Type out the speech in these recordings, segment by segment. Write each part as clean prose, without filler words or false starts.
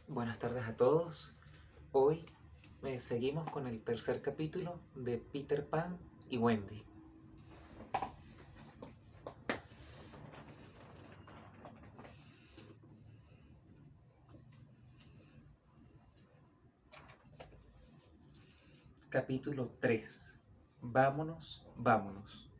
Buenas tardes a todos. Hoy seguimos con el tercer capítulo de Peter Pan y Wendy. Capítulo 3. Vámonos, vámonos.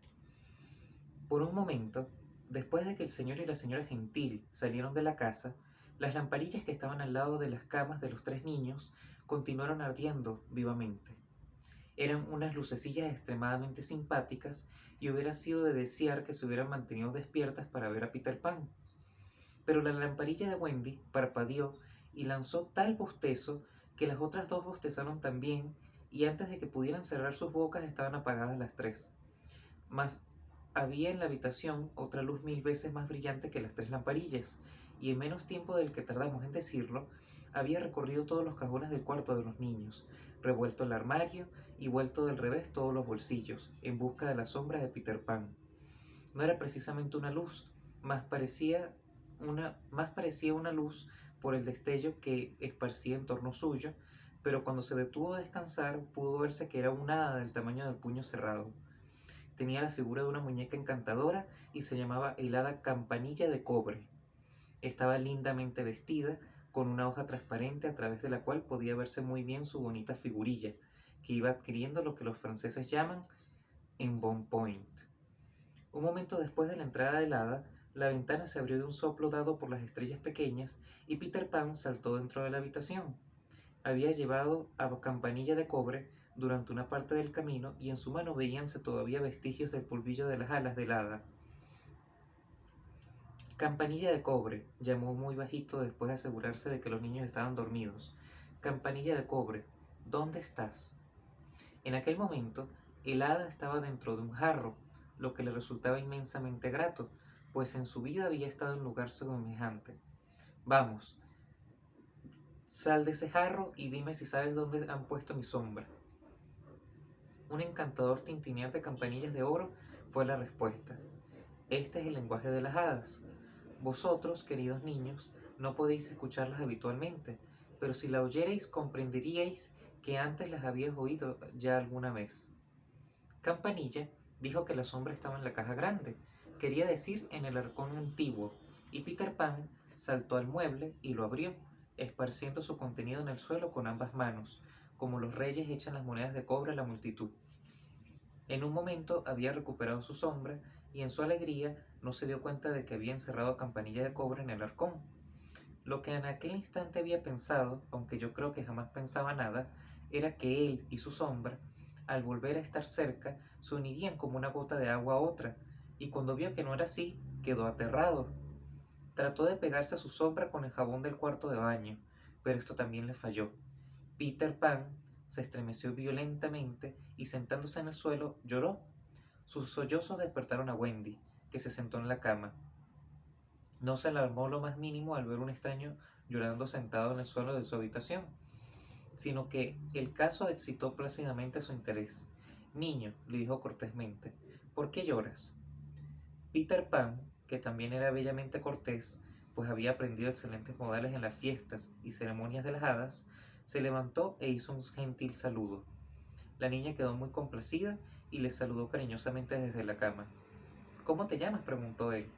Por un momento, después de que el señor y la señora Gentil salieron de la casa, las lamparillas que estaban al lado de las camas de los tres niños continuaron ardiendo vivamente. Eran unas lucecillas extremadamente simpáticas y hubiera sido de desear que se hubieran mantenido despiertas para ver a Peter Pan. Pero la lamparilla de Wendy parpadeó y lanzó tal bostezo que las otras dos bostezaron también, y antes de que pudieran cerrar sus bocas estaban apagadas las tres. Mas había en la habitación otra luz 1000 veces más brillante que las tres lamparillas, y en menos tiempo del que tardamos en decirlo, había recorrido todos los cajones del cuarto de los niños, revuelto el armario y vuelto del revés todos los bolsillos, en busca de la sombra de Peter Pan. No era precisamente una luz, más parecía una luz por el destello que esparcía en torno suyo, pero cuando se detuvo a descansar pudo verse que era una hada del tamaño del puño cerrado. Tenía la figura de una muñeca encantadora y se llamaba el hada Campanilla de Cobre. Estaba lindamente vestida, con una hoja transparente a través de la cual podía verse muy bien su bonita figurilla, que iba adquiriendo lo que los franceses llaman embonpoint. Un momento después de la entrada del hada, la ventana se abrió de un soplo dado por las estrellas pequeñas y Peter Pan saltó dentro de la habitación. Había llevado a Campanilla de Cobre durante una parte del camino y en su mano veíanse todavía vestigios del polvillo de las alas del hada. Campanilla de Cobre, llamó muy bajito después de asegurarse de que los niños estaban dormidos. Campanilla de Cobre, ¿dónde estás? En aquel momento, el hada estaba dentro de un jarro, lo que le resultaba inmensamente grato, pues en su vida había estado en lugar semejante. Vamos, sal de ese jarro y dime si sabes dónde han puesto mi sombra. Un encantador tintinear de campanillas de oro fue la respuesta. Este es el lenguaje de las hadas. Vosotros, queridos niños, no podéis escucharlas habitualmente, pero si la oyerais comprenderíais que antes las habíais oído ya alguna vez. Campanilla dijo que la sombra estaba en la caja grande, quería decir en el arcón antiguo, y Peter Pan saltó al mueble y lo abrió, esparciendo su contenido en el suelo con ambas manos, como los reyes echan las monedas de cobre a la multitud. En un momento había recuperado su sombra y en su alegría no se dio cuenta de que había encerrado a Campanilla de Cobre en el arcón. Lo que en aquel instante había pensado, aunque yo creo que jamás pensaba nada, era que él y su sombra, al volver a estar cerca, se unirían como una gota de agua a otra, y cuando vio que no era así, quedó aterrado. Trató de pegarse a su sombra con el jabón del cuarto de baño, pero esto también le falló. Peter Pan se estremeció violentamente y sentándose en el suelo lloró. Sus sollozos despertaron a Wendy, que se sentó en la cama. No se alarmó lo más mínimo al ver un extraño llorando sentado en el suelo de su habitación, sino que el caso excitó plácidamente su interés. Niño, le dijo cortésmente, ¿por qué lloras? Peter Pan, que también era bellamente cortés, pues había aprendido excelentes modales en las fiestas y ceremonias de las hadas, se levantó e hizo un gentil saludo. La niña quedó muy complacida y le saludó cariñosamente desde la cama. ¿Cómo te llamas?, preguntó él.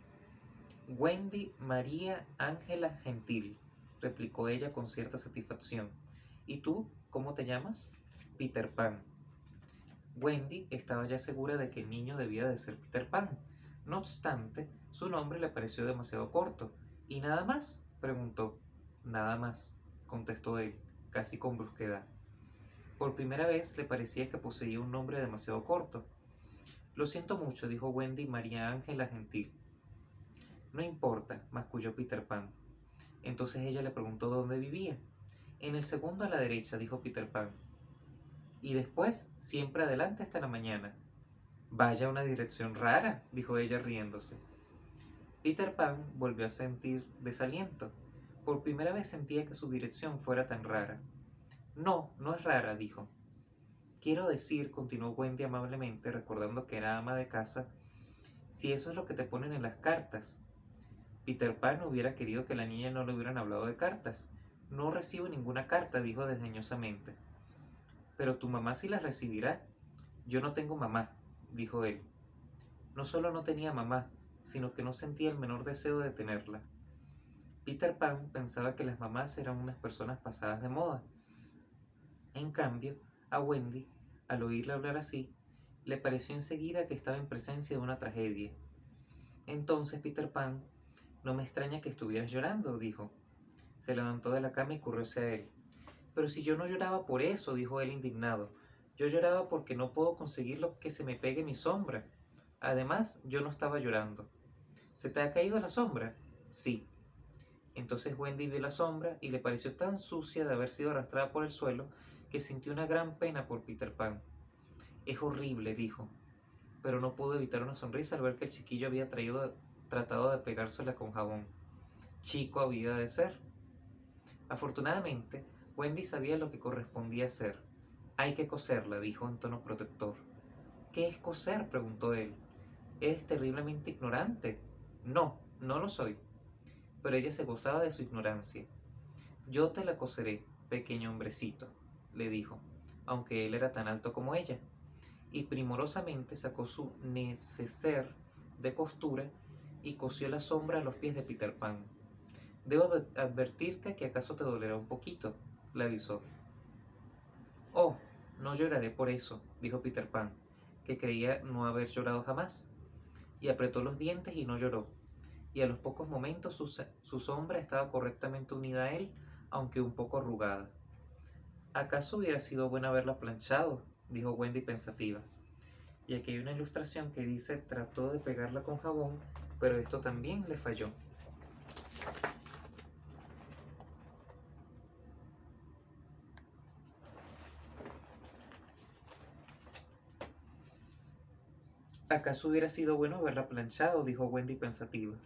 Wendy María Ángela Gentil, replicó ella con cierta satisfacción. ¿Y tú, cómo te llamas? Peter Pan. Wendy estaba ya segura de que el niño debía de ser Peter Pan. No obstante, su nombre le pareció demasiado corto. ¿Y nada más?, preguntó. Nada más, contestó él, casi con brusquedad. Por primera vez le parecía que poseía un nombre demasiado corto. Lo siento mucho, dijo Wendy María Ángela Gentil. No importa, masculló Peter Pan. Entonces ella le preguntó dónde vivía. En el segundo a la derecha, dijo Peter Pan. Y después, siempre adelante hasta la mañana. Vaya una dirección rara, dijo ella riéndose. Peter Pan volvió a sentir desaliento. Por primera vez sentía que su dirección fuera tan rara. No, no es rara, dijo. Quiero decir, continuó Wendy amablemente, recordando que era ama de casa, si eso es lo que te ponen en las cartas. Peter Pan hubiera querido que la niña no le hubieran hablado de cartas. No recibo ninguna carta, dijo desdeñosamente. Pero tu mamá sí la recibirá. Yo no tengo mamá, dijo él. No solo no tenía mamá, sino que no sentía el menor deseo de tenerla. Peter Pan pensaba que las mamás eran unas personas pasadas de moda. En cambio, a Wendy, al oírla hablar así, le pareció enseguida que estaba en presencia de una tragedia. Entonces Peter Pan, no me extraña que estuvieras llorando, dijo. Se levantó de la cama y corrió hacia él. Pero si yo no lloraba por eso, dijo él indignado. Yo lloraba porque no puedo conseguir lo que se me pegue mi sombra. Además, yo no estaba llorando. ¿Se te ha caído la sombra? Sí. Entonces Wendy vio la sombra y le pareció tan sucia de haber sido arrastrada por el suelo que sintió una gran pena por Peter Pan. Es horrible, dijo, pero no pudo evitar una sonrisa al ver que el chiquillo había tratado de pegársela con jabón. Chico había de ser. Afortunadamente, Wendy sabía lo que correspondía hacer. Hay que coserla, dijo en tono protector. ¿Qué es coser?, preguntó él. Eres terriblemente ignorante. No, no lo soy. Pero ella se gozaba de su ignorancia. Yo te la coseré, pequeño hombrecito, le dijo, aunque él era tan alto como ella, y primorosamente sacó su neceser de costura y cosió la sombra a los pies de Peter Pan. Debo advertirte que acaso te dolerá un poquito, le avisó. Oh, no lloraré por eso, dijo Peter Pan, que creía no haber llorado jamás, y apretó los dientes y no lloró, y a los pocos momentos su sombra estaba correctamente unida a él, aunque un poco arrugada. ¿Acaso hubiera sido bueno haberla planchado?, dijo Wendy pensativa. Y aquí hay una ilustración que dice: trató de pegarla con jabón, pero esto también le falló. ¿Acaso hubiera sido bueno haberla planchado?, dijo Wendy pensativa.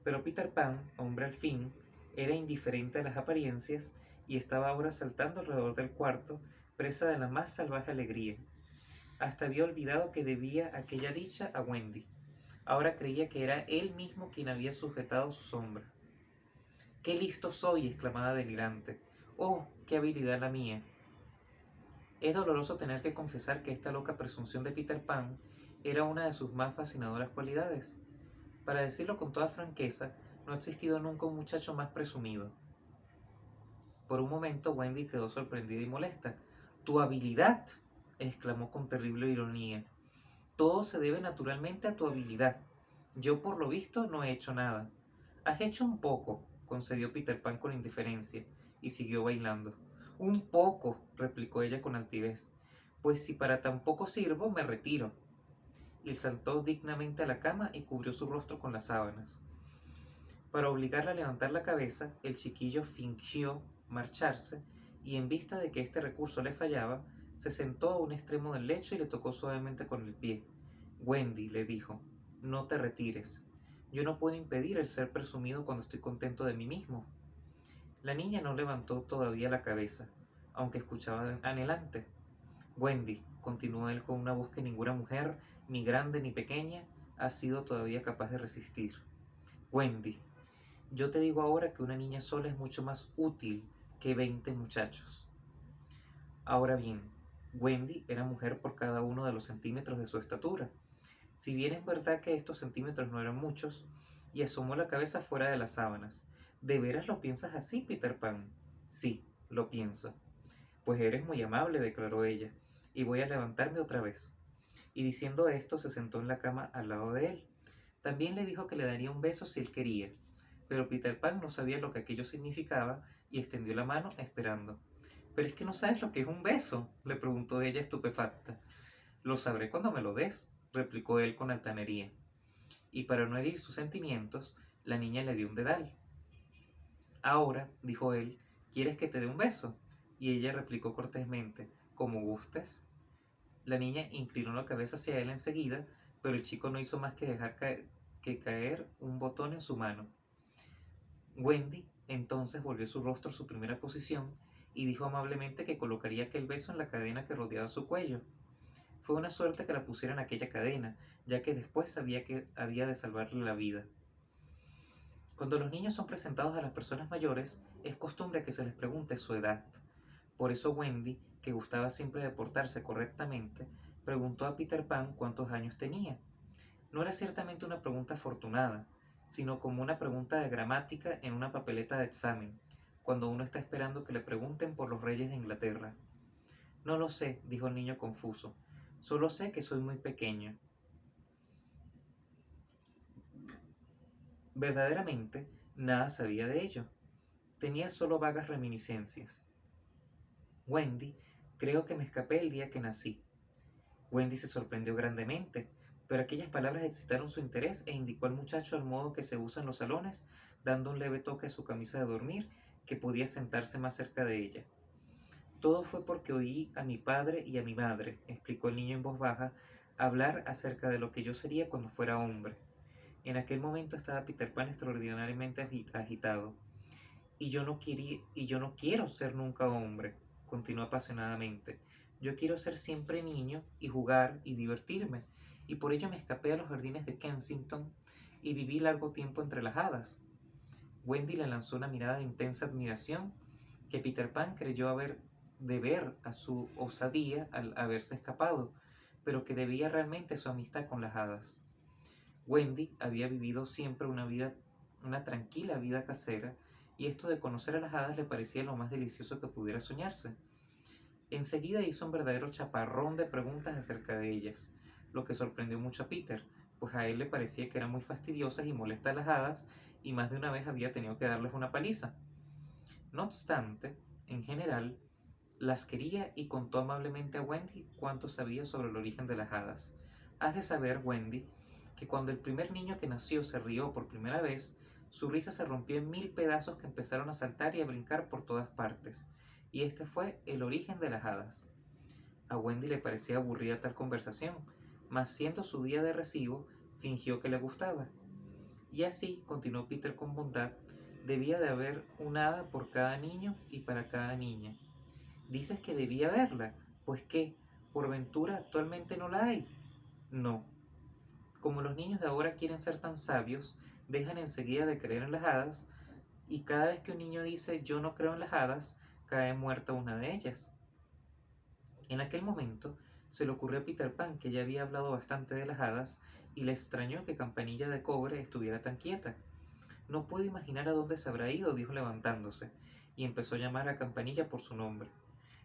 Pero Peter Pan, hombre al fin, era indiferente a las apariencias y estaba ahora saltando alrededor del cuarto, presa de la más salvaje alegría. Hasta había olvidado que debía aquella dicha a Wendy. Ahora creía que era él mismo quien había sujetado su sombra. ¡Qué listo soy!, exclamaba delirante. ¡Oh, qué habilidad la mía! Es doloroso tener que confesar que esta loca presunción de Peter Pan era una de sus más fascinadoras cualidades. Para decirlo con toda franqueza, no ha existido nunca un muchacho más presumido. Por un momento Wendy quedó sorprendida y molesta. «¿Tu habilidad?», exclamó con terrible ironía. «Todo se debe naturalmente a tu habilidad. Yo, por lo visto, no he hecho nada». «Has hecho un poco», concedió Peter Pan con indiferencia, y siguió bailando. «Un poco», replicó ella con altivez. «Pues si para tan poco sirvo, me retiro». Y saltó dignamente a la cama y cubrió su rostro con las sábanas. Para obligarla a levantar la cabeza, el chiquillo fingió marcharse, y en vista de que este recurso le fallaba, se sentó a un extremo del lecho y le tocó suavemente con el pie. «Wendy», le dijo, «no te retires. Yo no puedo impedir el ser presumido cuando estoy contento de mí mismo». La niña no levantó todavía la cabeza, aunque escuchaba anhelante. «Wendy», continuó él con una voz que ninguna mujer, ni grande ni pequeña, ha sido todavía capaz de resistir. «Wendy, yo te digo ahora que una niña sola es mucho más útil que 20 muchachos». Ahora bien, Wendy era mujer por cada uno de los centímetros de su estatura. Si bien es verdad que estos centímetros no eran muchos, y asomó la cabeza fuera de las sábanas. «¿De veras lo piensas así, Peter Pan?» «Sí, lo pienso». «Pues eres muy amable», declaró ella, «y voy a levantarme otra vez». Y diciendo esto se sentó en la cama al lado de él. También le dijo que le daría un beso si él quería, pero Peter Pan no sabía lo que aquello significaba y extendió la mano esperando. «¿Pero es que no sabes lo que es un beso?», le preguntó ella estupefacta. «Lo sabré cuando me lo des», replicó él con altanería. Y para no herir sus sentimientos, la niña le dio un dedal. «Ahora», dijo él, «¿quieres que te dé un beso?». Y ella replicó cortésmente: «Como gustes». La niña inclinó la cabeza hacia él enseguida, pero el chico no hizo más que dejar caer un botón en su mano. Wendy entonces volvió su rostro a su primera posición y dijo amablemente que colocaría aquel beso en la cadena que rodeaba su cuello. Fue una suerte que la pusiera en aquella cadena, ya que después sabía que había de salvarle la vida. Cuando los niños son presentados a las personas mayores, es costumbre que se les pregunte su edad. Por eso Wendy, que gustaba siempre de portarse correctamente, preguntó a Peter Pan cuántos años tenía. No era ciertamente una pregunta afortunada, sino como una pregunta de gramática en una papeleta de examen, cuando uno está esperando que le pregunten por los reyes de Inglaterra. No lo sé, dijo el niño confuso. Solo sé que soy muy pequeño. Verdaderamente, nada sabía de ello. Tenía solo vagas reminiscencias. Wendy, creo que me escapé el día que nací. Wendy se sorprendió grandemente, pero aquellas palabras excitaron su interés e indicó al muchacho al modo que se usa en los salones, dando un leve toque a su camisa de dormir, que podía sentarse más cerca de ella. Todo fue porque oí a mi padre y a mi madre, explicó el niño en voz baja, hablar acerca de lo que yo sería cuando fuera hombre. En aquel momento estaba Peter Pan extraordinariamente agitado. Y yo no quiero ser nunca hombre, continuó apasionadamente. Yo quiero ser siempre niño y jugar y divertirme, y por ello me escapé a los jardines de Kensington y viví largo tiempo entre las hadas. Wendy le lanzó una mirada de intensa admiración que Peter Pan creyó haber de ver a su osadía al haberse escapado, pero que debía realmente a su amistad con las hadas. Wendy había vivido siempre una tranquila vida casera, y esto de conocer a las hadas le parecía lo más delicioso que pudiera soñarse. Enseguida hizo un verdadero chaparrón de preguntas acerca de ellas, lo que sorprendió mucho a Peter, pues a él le parecía que eran muy fastidiosas y molestas las hadas, y más de una vez había tenido que darles una paliza. No obstante, en general, las quería y contó amablemente a Wendy cuánto sabía sobre el origen de las hadas. Has de saber, Wendy, que cuando el primer niño que nació se rió por primera vez, su risa se rompió en 1000 pedazos que empezaron a saltar y a brincar por todas partes. Y este fue el origen de las hadas. A Wendy le parecía aburrida tal conversación, mas siendo su día de recibo, fingió que le gustaba. Y así, continuó Peter con bondad, debía de haber una hada por cada niño y para cada niña. Dices que debía haberla, pues qué, por ventura actualmente no la hay. No. Como los niños de ahora quieren ser tan sabios, dejan enseguida de creer en las hadas, y cada vez que un niño dice yo no creo en las hadas, cae muerta una de ellas. En aquel momento se le ocurrió a Peter Pan que ya había hablado bastante de las hadas, y le extrañó que Campanilla de Cobre estuviera tan quieta. No puedo imaginar a dónde se habrá ido, dijo levantándose, y empezó a llamar a Campanilla por su nombre.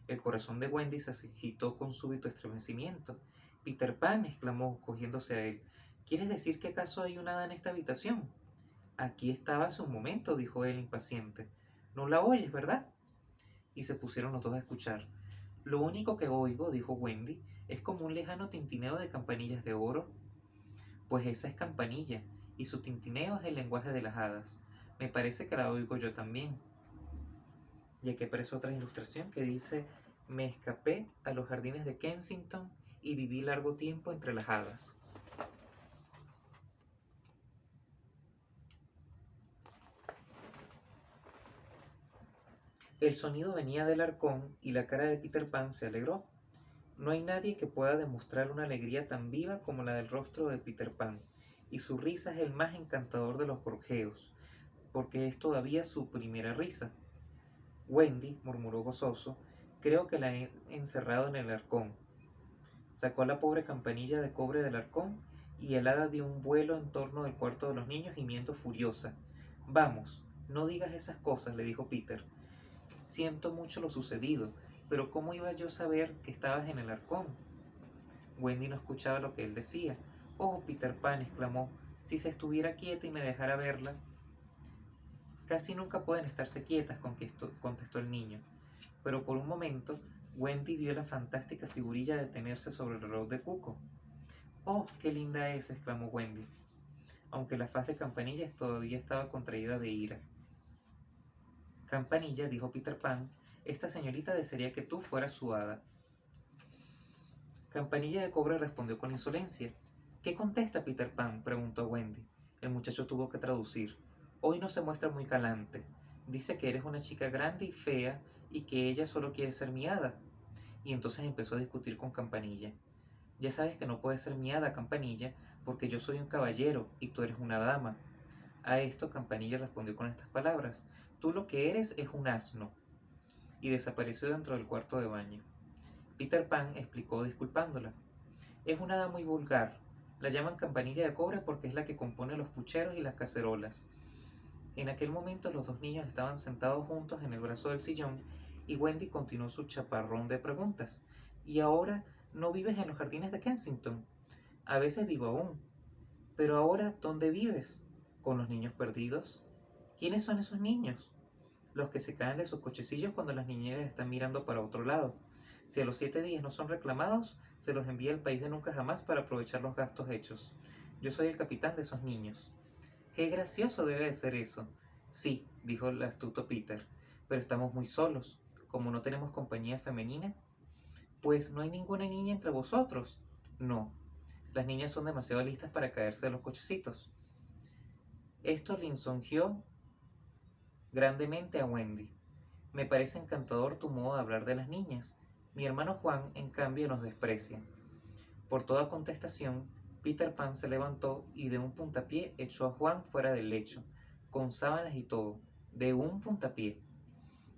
El corazón de Wendy se agitó con súbito estremecimiento. Peter Pan, exclamó, cogiéndose a él. ¿Quieres decir que acaso hay una hada en esta habitación? Aquí estaba hace un momento, dijo él impaciente. No la oyes, ¿verdad? Y se pusieron los dos a escuchar. Lo único que oigo, dijo Wendy, es como un lejano tintineo de campanillas de oro. Pues esa es Campanilla, y su tintineo es el lenguaje de las hadas. Me parece que la oigo yo también. Y aquí aparece otra ilustración que dice: me escapé a los jardines de Kensington y viví largo tiempo entre las hadas. El sonido venía del arcón y la cara de Peter Pan se alegró. No hay nadie que pueda demostrar una alegría tan viva como la del rostro de Peter Pan, y su risa es el más encantador de los gorjeos, porque es todavía su primera risa. Wendy, murmuró gozoso, creo que la he encerrado en el arcón. Sacó a la pobre Campanilla de Cobre del arcón, y el hada dio un vuelo en torno del cuarto de los niños gimiendo furiosa. Vamos, no digas esas cosas, le dijo Peter. Siento mucho lo sucedido, pero ¿cómo iba yo a saber que estabas en el arcón? Wendy no escuchaba lo que él decía. Oh, Peter Pan, exclamó, si se estuviera quieta y me dejara verla. Casi nunca pueden estarse quietas, contestó el niño. Pero por un momento, Wendy vio la fantástica figurilla detenerse sobre el reloj de Cuco. ¡Oh, qué linda es!, exclamó Wendy, aunque la faz de Campanilla todavía estaba contraída de ira. Campanilla, dijo Peter Pan, esta señorita desearía que tú fueras su hada. Campanilla de Cobre respondió con insolencia. ¿Qué contesta Peter Pan?, preguntó Wendy. El muchacho tuvo que traducir. Hoy no se muestra muy galante. Dice que eres una chica grande y fea y que ella solo quiere ser mi hada. Y entonces empezó a discutir con Campanilla. Ya sabes que no puedes ser mi hada, Campanilla, porque yo soy un caballero y tú eres una dama. A esto Campanilla respondió con estas palabras: «Tú lo que eres es un asno», y desapareció dentro del cuarto de baño. Peter Pan explicó disculpándola: «Es una hada muy vulgar. La llaman Campanilla de Cobre porque es la que compone los pucheros y las cacerolas». En aquel momento los dos niños estaban sentados juntos en el brazo del sillón y Wendy continuó su chaparrón de preguntas. «¿Y ahora no vives en los jardines de Kensington?» «A veces vivo aún». «Pero ahora, ¿dónde vives?» «Con los niños perdidos». «¿Quiénes son esos niños?» «Los que se caen de sus cochecillos cuando las niñeras están mirando para otro lado. Si a los 7 días no son reclamados, se los envía al país de nunca jamás para aprovechar los gastos hechos. Yo soy el capitán de esos niños». «Qué gracioso debe de ser eso». «Sí», dijo el astuto Peter, «pero estamos muy solos. Como no tenemos compañía femenina». «Pues no hay ninguna niña entre vosotros». «No. Las niñas son demasiado listas para caerse de los cochecitos». Esto le lisonjeó grandemente a Wendy. «Me parece encantador tu modo de hablar de las niñas. Mi hermano Juan, en cambio, nos desprecia». Por toda contestación, Peter Pan se levantó y de un puntapié echó a Juan fuera del lecho, con sábanas y todo, de un puntapié.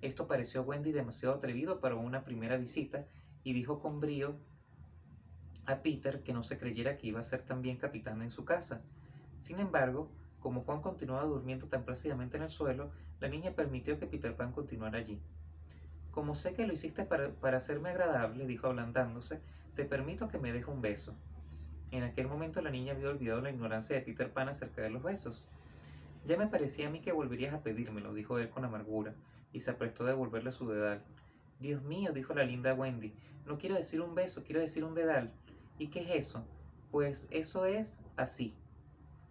Esto pareció a Wendy demasiado atrevido para una primera visita y dijo con brío a Peter que no se creyera que iba a ser también capitán en su casa. Sin embargo, como Juan continuaba durmiendo tan plácidamente en el suelo, la niña permitió que Peter Pan continuara allí. «Como sé que lo hiciste para hacerme agradable», dijo ablandándose, «te permito que me dejes un beso». En aquel momento la niña había olvidado la ignorancia de Peter Pan acerca de los besos. «Ya me parecía a mí que volverías a pedírmelo», dijo él con amargura, y se aprestó a devolverle su dedal. «Dios mío», dijo la linda Wendy, «no quiero decir un beso, quiero decir un dedal». «¿Y qué es eso?» «Pues eso es así».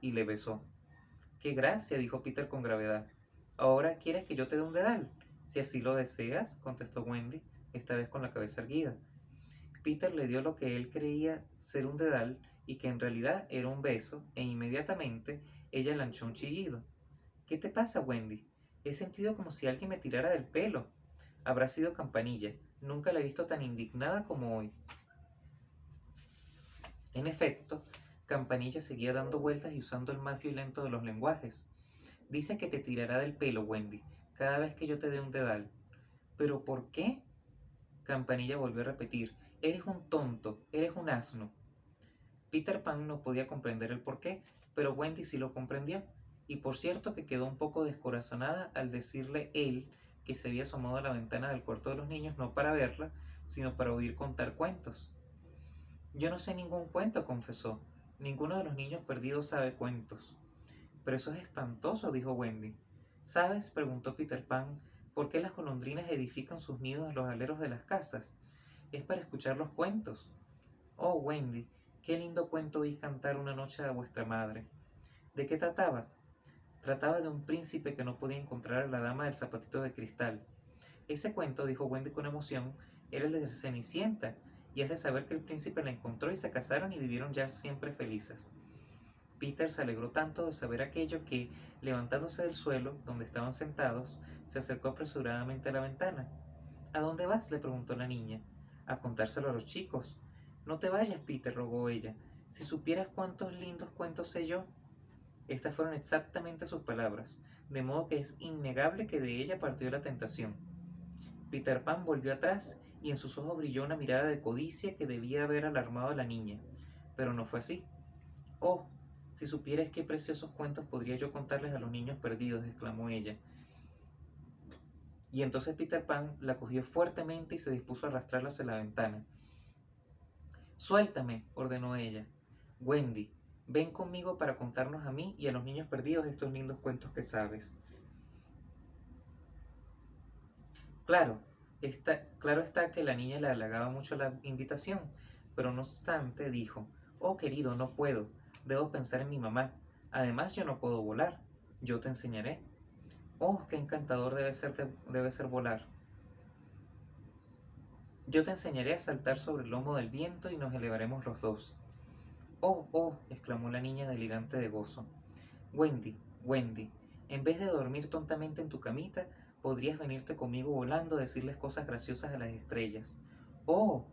Y le besó. «¡Qué gracia!», dijo Peter con gravedad. «¿Ahora quieres que yo te dé un dedal?» «Si así lo deseas», contestó Wendy, esta vez con la cabeza erguida. Peter le dio lo que él creía ser un dedal y que en realidad era un beso, e inmediatamente ella lanzó un chillido. «¿Qué te pasa, Wendy? He sentido como si alguien me tirara del pelo». «Habrá sido Campanilla. Nunca la he visto tan indignada como hoy». En efecto, Campanilla seguía dando vueltas y usando el más violento de los lenguajes. «Dice que te tirará del pelo, Wendy, cada vez que yo te dé un dedal». «¿Pero por qué?». Campanilla volvió a repetir: «Eres un tonto, eres un asno». Peter Pan no podía comprender el porqué, pero Wendy sí lo comprendió, y por cierto que quedó un poco descorazonada al decirle él que se había asomado a la ventana del cuarto de los niños no para verla, sino para oír contar cuentos. «Yo no sé ningún cuento», confesó. «Ninguno de los niños perdidos sabe cuentos». «Pero eso es espantoso», dijo Wendy. «¿Sabes?», preguntó Peter Pan, «por qué las golondrinas edifican sus nidos en los aleros de las casas. Es para escuchar los cuentos». «Oh, Wendy, qué lindo cuento oí cantar una noche a vuestra madre». «¿De qué trataba?». «Trataba de un príncipe que no podía encontrar a la dama del zapatito de cristal». «Ese cuento», dijo Wendy con emoción, «era el de Cenicienta, y has de saber que el príncipe la encontró y se casaron y vivieron ya siempre felices». Peter se alegró tanto de saber aquello que, levantándose del suelo donde estaban sentados, se acercó apresuradamente a la ventana. «¿A dónde vas?», le preguntó la niña. «A contárselo a los chicos». «No te vayas, Peter», rogó ella. «Si supieras cuántos lindos cuentos sé yo». Estas fueron exactamente sus palabras, de modo que es innegable que de ella partió la tentación. Peter Pan volvió atrás y en sus ojos brilló una mirada de codicia que debía haber alarmado a la niña, pero no fue así. «Oh, si supieras qué preciosos cuentos podría yo contarles a los niños perdidos», exclamó ella. Y entonces Peter Pan la cogió fuertemente y se dispuso a arrastrarla hacia la ventana. «Suéltame», ordenó ella. «Wendy, ven conmigo para contarnos a mí y a los niños perdidos estos lindos cuentos que sabes». Claro está que la niña le halagaba mucho la invitación, pero no obstante dijo: «Oh, querido, no puedo. Debo pensar en mi mamá. Además, yo no puedo volar. Yo te enseñaré». «Oh, qué encantador debe ser volar». «Yo te enseñaré a saltar sobre el lomo del viento y nos elevaremos los dos». «Oh, oh», exclamó la niña delirante de gozo. «Wendy, Wendy, en vez de dormir tontamente en tu camita, podrías venirte conmigo volando a decirles cosas graciosas a las estrellas». «Oh».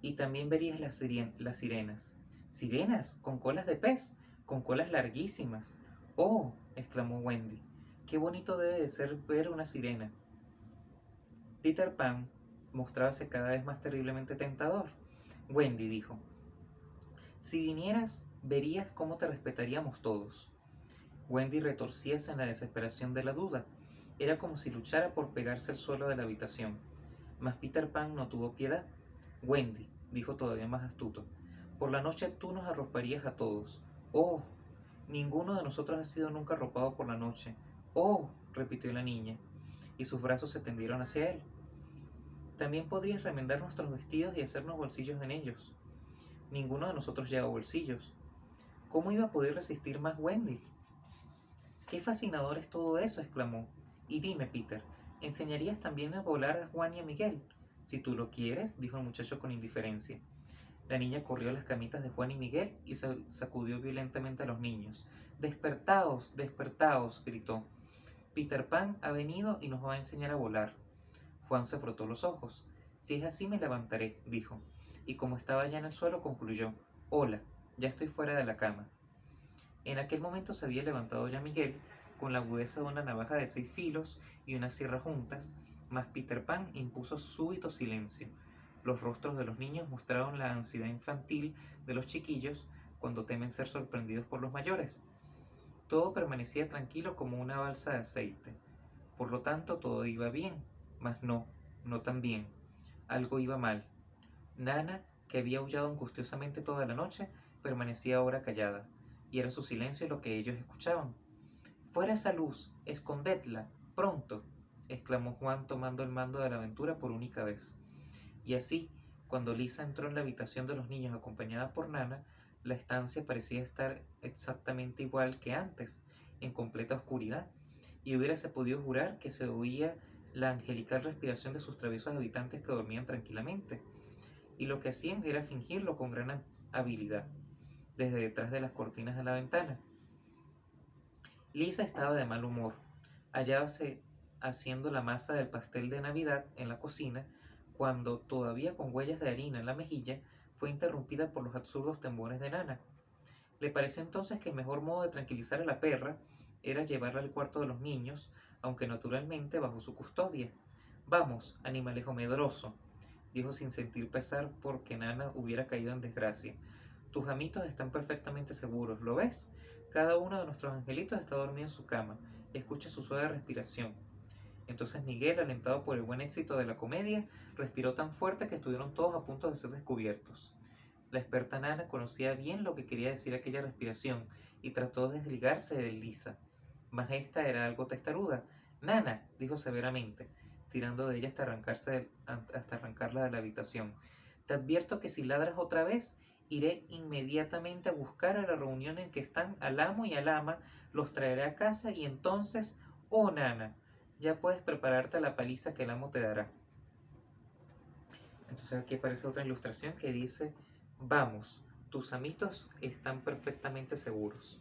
«Y también verías las sirenas». «¿Sirenas? ¿Con colas de pez? ¿Con colas larguísimas?». ¡Oh!, exclamó Wendy. ¡Qué bonito debe de ser ver una sirena! Peter Pan mostrábase cada vez más terriblemente tentador. Wendy dijo: si vinieras, verías cómo te respetaríamos todos. Wendy retorcíase en la desesperación de la duda. Era como si luchara por pegarse al suelo de la habitación. Mas Peter Pan no tuvo piedad. Wendy, dijo todavía más astuto, por la noche tú nos arroparías a todos. Oh, ninguno de nosotros ha sido nunca arropado por la noche. Oh, repitió la niña, y sus brazos se tendieron hacia él. También podrías remendar nuestros vestidos y hacernos bolsillos en ellos. Ninguno de nosotros lleva bolsillos. ¿Cómo iba a poder resistir más Wendy? ¡Qué fascinador es todo eso!, exclamó. Y dime, Peter, ¿enseñarías también a volar a Juan y a Miguel? Si tú lo quieres, dijo el muchacho con indiferencia. La niña corrió a las camitas de Juan y Miguel y sacudió violentamente a los niños. ¡Despertaos, despertaos!, gritó. Peter Pan ha venido y nos va a enseñar a volar. Juan se frotó los ojos. Si es así me levantaré, dijo, y como estaba ya en el suelo concluyó: hola, ya estoy fuera de la cama. En aquel momento se había levantado ya Miguel, con la agudeza de una navaja de 6 filos y una sierra juntas, mas Peter Pan impuso súbito silencio. Los rostros de los niños mostraron la ansiedad infantil de los chiquillos cuando temen ser sorprendidos por los mayores. Todo permanecía tranquilo como una balsa de aceite. Por lo tanto, todo iba bien, mas no tan bien. Algo iba mal. Nana, que había aullado angustiosamente toda la noche, permanecía ahora callada, y era su silencio lo que ellos escuchaban. ¡Fuera esa luz! ¡Escondedla! ¡Pronto!, exclamó Juan tomando el mando de la aventura por única vez. Y así, cuando Lisa entró en la habitación de los niños acompañada por Nana, la estancia parecía estar exactamente igual que antes, en completa oscuridad, y hubiérase podido jurar que se oía la angelical respiración de sus traviesos habitantes que dormían tranquilamente, y lo que hacían era fingirlo con gran habilidad, desde detrás de las cortinas de la ventana. Lisa estaba de mal humor. Hallábase haciendo la masa del pastel de Navidad en la cocina, cuando, todavía con huellas de harina en la mejilla, fue interrumpida por los absurdos temores de Nana. Le pareció entonces que el mejor modo de tranquilizar a la perra era llevarla al cuarto de los niños, aunque naturalmente bajo su custodia. Vamos, animalejo medroso, dijo sin sentir pesar porque Nana hubiera caído en desgracia. Tus amitos están perfectamente seguros, ¿lo ves? Cada uno de nuestros angelitos está dormido en su cama. Escucha su suave respiración. Entonces Miguel, alentado por el buen éxito de la comedia, respiró tan fuerte que estuvieron todos a punto de ser descubiertos. La experta Nana conocía bien lo que quería decir aquella respiración y trató de desligarse de Lisa. Mas esta era algo testaruda. Nana, dijo severamente, tirando de ella hasta arrancarla de la habitación. Te advierto que si ladras otra vez, iré inmediatamente a buscar a la reunión en que están al amo y al ama, los traeré a casa y entonces, oh Nana, ya puedes prepararte a la paliza que el amo te dará. Entonces aquí aparece otra ilustración que dice: vamos, tus amitos están perfectamente seguros.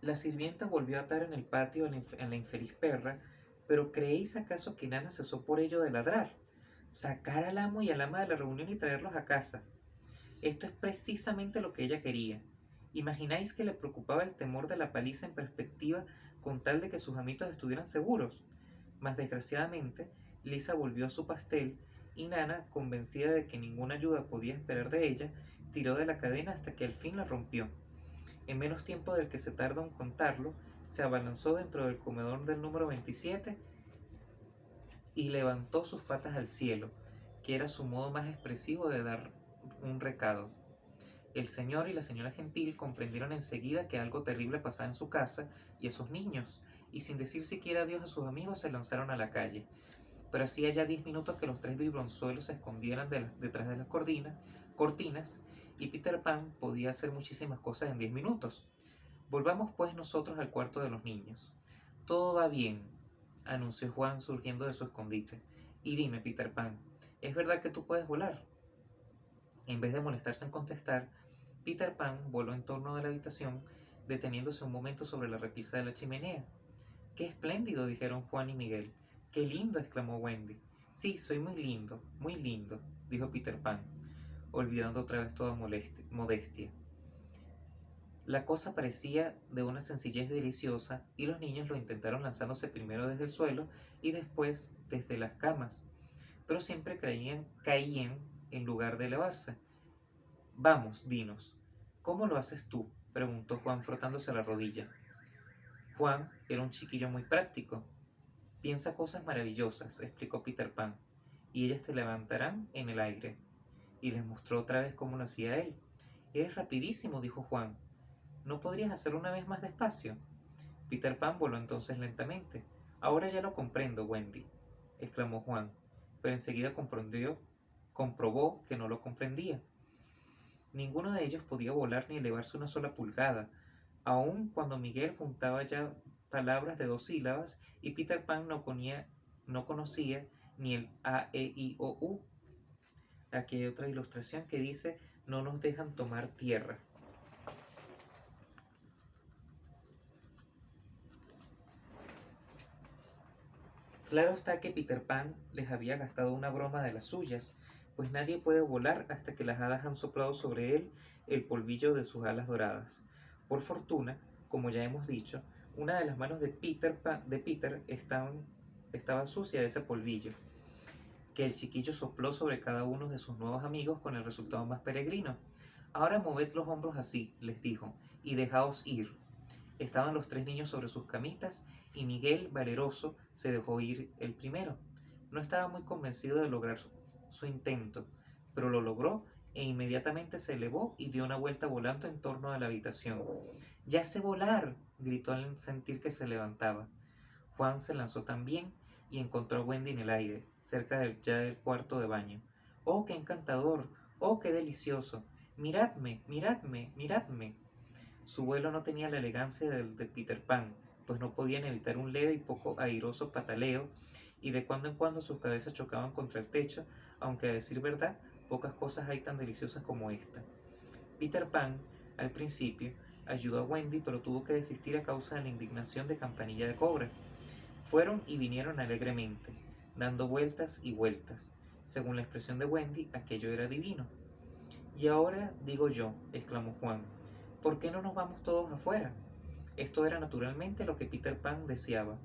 La sirvienta volvió a atar en el patio a la infeliz perra, pero ¿creéis acaso que Nana cesó por ello de ladrar? Sacar al amo y al ama de la reunión y traerlos a casa. Esto es precisamente lo que ella quería. ¿Imagináis que le preocupaba el temor de la paliza en perspectiva con tal de que sus amitos estuvieran seguros? Mas desgraciadamente, Lisa volvió a su pastel y Nana, convencida de que ninguna ayuda podía esperar de ella, tiró de la cadena hasta que al fin la rompió. En menos tiempo del que se tardó en contarlo, se abalanzó dentro del comedor del número 27 y levantó sus patas al cielo, que era su modo más expresivo de dar un recado. El señor y la señora Gentil comprendieron enseguida que algo terrible pasaba en su casa y a sus niños, y sin decir siquiera adiós a sus amigos se lanzaron a la calle. Pero hacía ya 10 minutos que los 3 vibronzuelos se escondieran detrás de las cortinas, y Peter Pan podía hacer muchísimas cosas en 10 minutos. Volvamos pues nosotros al cuarto de los niños. Todo va bien, anunció Juan surgiendo de su escondite. Y dime, Peter Pan, ¿es verdad que tú puedes volar? En vez de molestarse en contestar, Peter Pan voló en torno de la habitación, deteniéndose un momento sobre la repisa de la chimenea. ¡Qué espléndido!, dijeron Juan y Miguel. ¡Qué lindo!, exclamó Wendy. Sí, soy muy lindo, dijo Peter Pan, olvidando otra vez toda modestia. La cosa parecía de una sencillez deliciosa y los niños lo intentaron lanzándose primero desde el suelo y después desde las camas, pero siempre caían en lugar de elevarse. Vamos, dinos, ¿cómo lo haces tú?, preguntó Juan frotándose la rodilla. Juan era un chiquillo muy práctico. Piensa cosas maravillosas, explicó Peter Pan, y ellas te levantarán en el aire. Y les mostró otra vez cómo lo hacía él. Eres rapidísimo, dijo Juan. ¿No podrías hacerlo una vez más despacio? Peter Pan voló entonces lentamente. Ahora ya lo comprendo, Wendy, exclamó Juan, pero enseguida comprobó que no lo comprendía. Ninguno de ellos podía volar ni elevarse una sola pulgada, aun cuando Miguel juntaba ya palabras de 2 sílabas y Peter Pan no conocía ni el A, E, I, O, U. Aquí hay otra ilustración que dice: no nos dejan tomar tierra. Claro está que Peter Pan les había gastado una broma de las suyas, pues nadie puede volar hasta que las hadas han soplado sobre él el polvillo de sus alas doradas. Por fortuna, como ya hemos dicho, una de las manos de Peter estaba sucia de ese polvillo, que el chiquillo sopló sobre cada uno de sus nuevos amigos con el resultado más peregrino. Ahora moved los hombros así, les dijo, y dejaos ir. Estaban los 3 niños sobre sus camitas y Miguel, valeroso, se dejó ir el primero. No estaba muy convencido de lograr su intento, pero lo logró e inmediatamente se elevó y dio una vuelta volando en torno a la habitación. ¡Ya sé volar!, gritó al sentir que se levantaba. Juan se lanzó también y encontró a Wendy en el aire, cerca ya del cuarto de baño. ¡Oh, qué encantador! ¡Oh, qué delicioso! ¡Miradme, miradme, miradme! Su vuelo no tenía la elegancia del de Peter Pan, pues no podían evitar un leve y poco airoso pataleo, y de cuando en cuando sus cabezas chocaban contra el techo, aunque a decir verdad, pocas cosas hay tan deliciosas como esta. Peter Pan, al principio, ayudó a Wendy, pero tuvo que desistir a causa de la indignación de Campanilla de Cobre. Fueron y vinieron alegremente, dando vueltas y vueltas. Según la expresión de Wendy, aquello era divino. Y ahora digo yo, exclamó Juan, ¿por qué no nos vamos todos afuera? Esto era naturalmente lo que Peter Pan deseaba.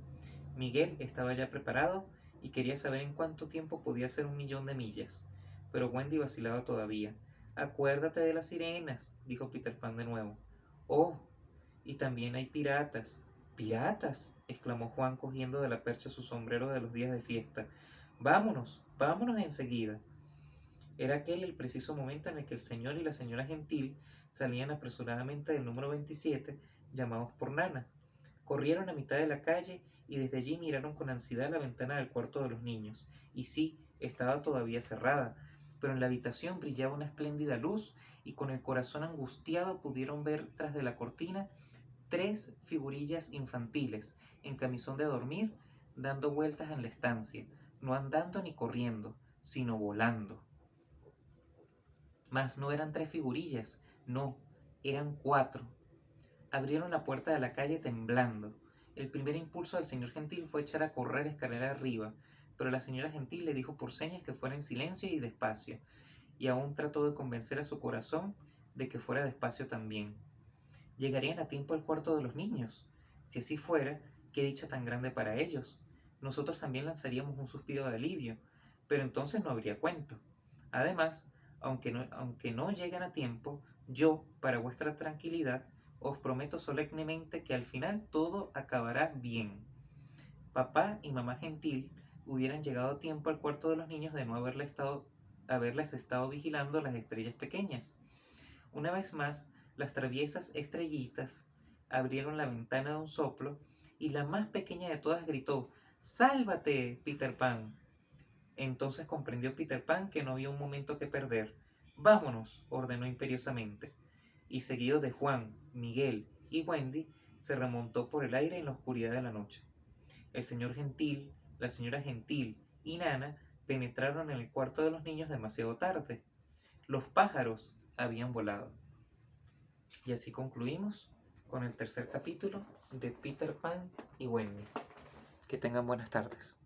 Miguel estaba ya preparado y quería saber en cuánto tiempo podía hacer 1.000.000 de millas. Pero Wendy vacilaba todavía. Acuérdate de las sirenas, dijo Peter Pan de nuevo. Oh, y también hay piratas. ¿Piratas?, exclamó Juan cogiendo de la percha su sombrero de los días de fiesta. Vámonos, vámonos enseguida. Era aquel el preciso momento en el que el señor y la señora Gentil salían apresuradamente del número 27, llamados por Nana. Corrieron a mitad de la calle y desde allí miraron con ansiedad la ventana del cuarto de los niños. Y sí, estaba todavía cerrada, pero en la habitación brillaba una espléndida luz y con el corazón angustiado pudieron ver tras de la cortina 3 figurillas infantiles en camisón de dormir dando vueltas en la estancia, no andando ni corriendo, sino volando. Mas no eran 3 figurillas, no, eran 4. Abrieron la puerta de la calle temblando. El primer impulso del señor Gentil fue echar a correr escalera arriba, pero la señora Gentil le dijo por señas que fuera en silencio y despacio, y aún trató de convencer a su corazón de que fuera despacio también. Llegarían a tiempo al cuarto de los niños. Si así fuera, qué dicha tan grande para ellos. Nosotros también lanzaríamos un suspiro de alivio, pero entonces no habría cuento. Además, aunque no lleguen a tiempo, yo, para vuestra tranquilidad, os prometo solemnemente que al final todo acabará bien. Papá y mamá Gentil hubieran llegado a tiempo al cuarto de los niños de no haberles estado vigilando las estrellas pequeñas. Una vez más, las traviesas estrellitas abrieron la ventana de un soplo y la más pequeña de todas gritó: ¡Sálvate, Peter Pan! Entonces comprendió Peter Pan que no había un momento que perder. ¡Vámonos!, ordenó imperiosamente. Y seguido de Juan, Miguel y Wendy, se remontó por el aire en la oscuridad de la noche. El señor Gentil, la señora Gentil y Nana penetraron en el cuarto de los niños demasiado tarde. Los pájaros habían volado. Y así concluimos con el tercer capítulo de Peter Pan y Wendy. Que tengan buenas tardes.